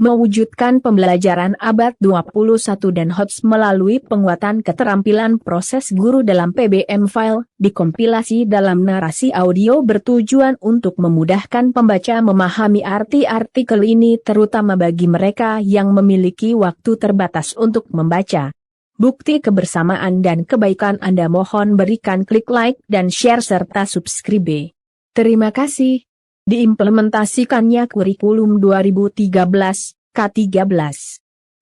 Mewujudkan pembelajaran abad 21 dan HOTS melalui penguatan keterampilan proses guru dalam PBM file, dikompilasi dalam narasi audio bertujuan untuk memudahkan pembaca memahami arti artikel ini terutama bagi mereka yang memiliki waktu terbatas untuk membaca. Bukti kebersamaan dan kebaikan Anda mohon berikan klik like dan share serta subscribe. Terima kasih. Diimplementasikannya kurikulum 2013, K13.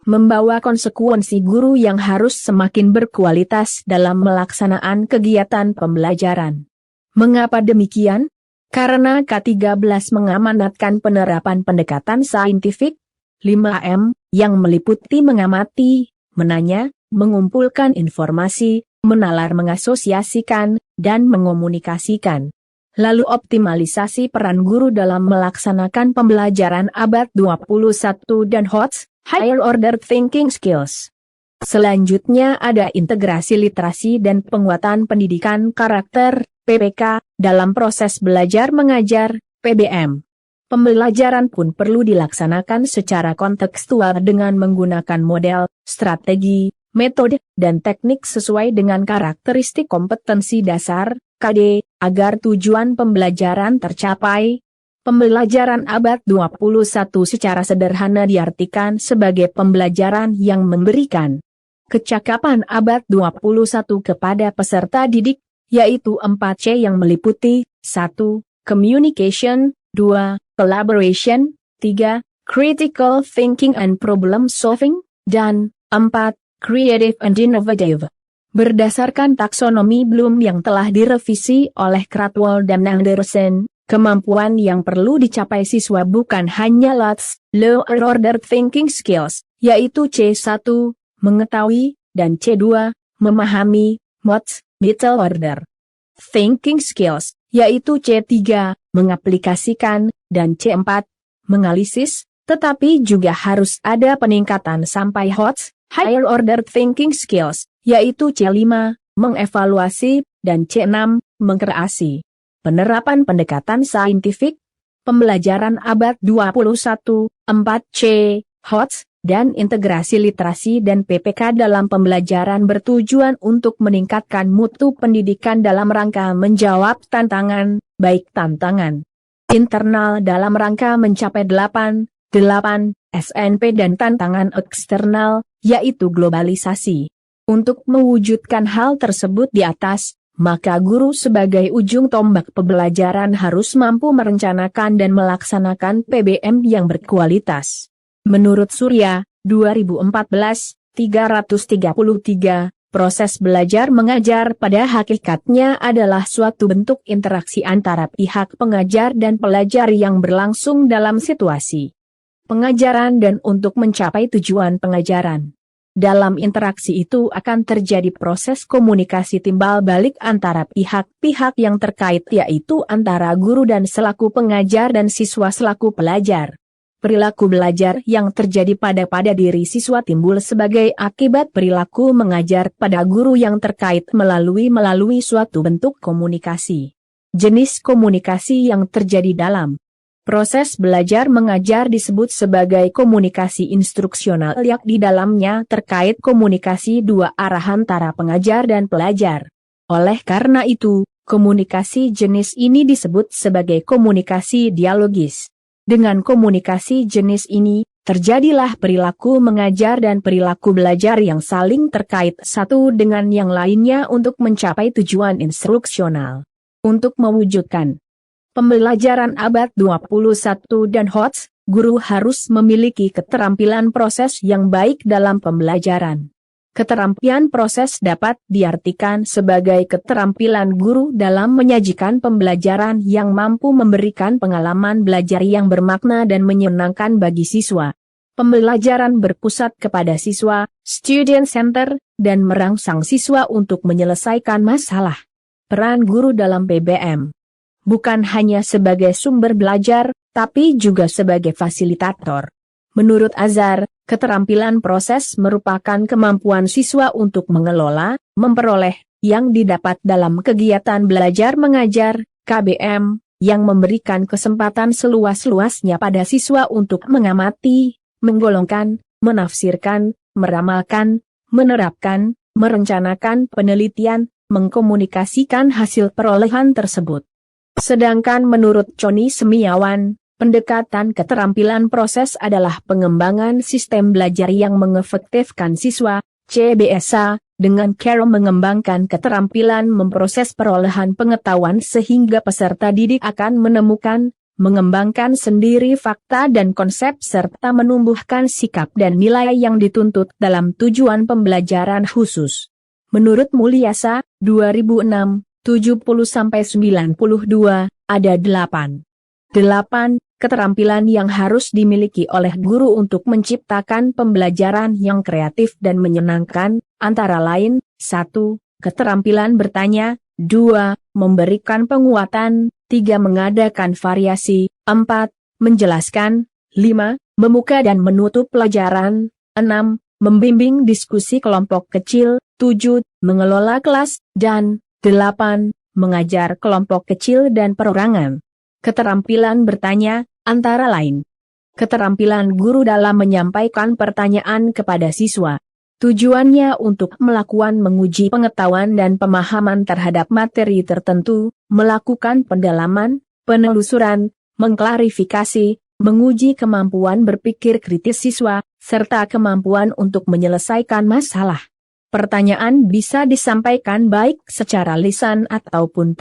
Membawa konsekuensi guru yang harus semakin berkualitas dalam melaksanaan kegiatan pembelajaran. Mengapa demikian? Karena K13 mengamanatkan penerapan pendekatan saintifik 5M yang meliputi mengamati, menanya, mengumpulkan informasi, menalar mengasosiasikan, dan mengomunikasikan. Lalu optimalisasi peran guru dalam melaksanakan pembelajaran abad 21 dan HOTS, Higher Order Thinking Skills. Selanjutnya ada integrasi literasi dan penguatan pendidikan karakter, PPK, dalam proses belajar mengajar, PBM. Pembelajaran pun perlu dilaksanakan secara kontekstual dengan menggunakan model, strategi, metode, dan teknik sesuai dengan karakteristik kompetensi dasar, KD, agar tujuan pembelajaran tercapai. Pembelajaran abad 21 secara sederhana diartikan sebagai pembelajaran yang memberikan kecakapan abad 21 kepada peserta didik, yaitu 4C yang meliputi 1. Communication, 2. Collaboration, 3. Critical thinking and problem solving, dan 4. Creative and innovative. Berdasarkan taksonomi Bloom yang telah direvisi oleh Cradwell dan Anderson, kemampuan yang perlu dicapai siswa bukan hanya lower order thinking skills, yaitu C1, mengetahui, dan C2, memahami, middle order thinking skills, yaitu C3, mengaplikasikan, dan C4, menganalisis, tetapi juga harus ada peningkatan sampai HOTS, Higher Order Thinking Skills, yaitu C5, mengevaluasi, dan C6, mengkreasi. Penerapan pendekatan saintifik, pembelajaran abad 21, 4C, HOTS, dan integrasi literasi dan PPK dalam pembelajaran bertujuan untuk meningkatkan mutu pendidikan dalam rangka menjawab tantangan, baik tantangan internal dalam rangka mencapai 8 SNP dan tantangan eksternal, yaitu globalisasi. Untuk mewujudkan hal tersebut di atas, maka guru sebagai ujung tombak pembelajaran harus mampu merencanakan dan melaksanakan PBM yang berkualitas. Menurut Surya, 2014, 333, proses belajar mengajar pada hakikatnya adalah suatu bentuk interaksi antara pihak pengajar dan pelajar yang berlangsung dalam situasi pengajaran dan untuk mencapai tujuan pengajaran. Dalam interaksi itu akan terjadi proses komunikasi timbal balik antara pihak-pihak yang terkait yaitu antara guru dan selaku pengajar dan siswa selaku pelajar. Perilaku belajar yang terjadi pada diri siswa timbul sebagai akibat perilaku mengajar pada guru yang terkait melalui suatu bentuk komunikasi. Jenis komunikasi yang terjadi dalam proses belajar mengajar disebut sebagai komunikasi instruksional yang di dalamnya terkait komunikasi dua arah antara pengajar dan pelajar. Oleh karena itu, komunikasi jenis ini disebut sebagai komunikasi dialogis. Dengan komunikasi jenis ini, terjadilah perilaku mengajar dan perilaku belajar yang saling terkait satu dengan yang lainnya untuk mencapai tujuan instruksional. Untuk mewujudkan pembelajaran abad 21 dan HOTS, guru harus memiliki keterampilan proses yang baik dalam pembelajaran. Keterampilan proses dapat diartikan sebagai keterampilan guru dalam menyajikan pembelajaran yang mampu memberikan pengalaman belajar yang bermakna dan menyenangkan bagi siswa. Pembelajaran berpusat kepada siswa, student center, dan merangsang siswa untuk menyelesaikan masalah. Peran guru dalam PBM bukan hanya sebagai sumber belajar, tapi juga sebagai fasilitator. Menurut Azhar, keterampilan proses merupakan kemampuan siswa untuk mengelola, memperoleh, yang didapat dalam kegiatan belajar mengajar, KBM, yang memberikan kesempatan seluas-luasnya pada siswa untuk mengamati, menggolongkan, menafsirkan, meramalkan, menerapkan, merencanakan penelitian, mengkomunikasikan hasil perolehan tersebut. Sedangkan menurut Conny Semiawan, pendekatan keterampilan proses adalah pengembangan sistem belajar yang mengefektifkan siswa, CBSA, dengan cara mengembangkan keterampilan memproses perolehan pengetahuan sehingga peserta didik akan menemukan, mengembangkan sendiri fakta dan konsep serta menumbuhkan sikap dan nilai yang dituntut dalam tujuan pembelajaran khusus. Menurut Mulyasa, 2006, 70-92, ada 8 keterampilan yang harus dimiliki oleh guru untuk menciptakan pembelajaran yang kreatif dan menyenangkan, antara lain, 1. Keterampilan bertanya, 2. Memberikan penguatan, 3. Mengadakan variasi, 4. Menjelaskan, 5. Membuka dan menutup pelajaran, 6. Membimbing diskusi kelompok kecil, 7. Mengelola kelas, dan 8. Mengajar kelompok kecil dan perorangan. Keterampilan bertanya, antara lain, keterampilan guru dalam menyampaikan pertanyaan kepada siswa. Tujuannya untuk melakukan menguji pengetahuan dan pemahaman terhadap materi tertentu, melakukan pendalaman, penelusuran, mengklarifikasi, menguji kemampuan berpikir kritis siswa, serta kemampuan untuk menyelesaikan masalah. Pertanyaan bisa disampaikan baik secara lisan ataupun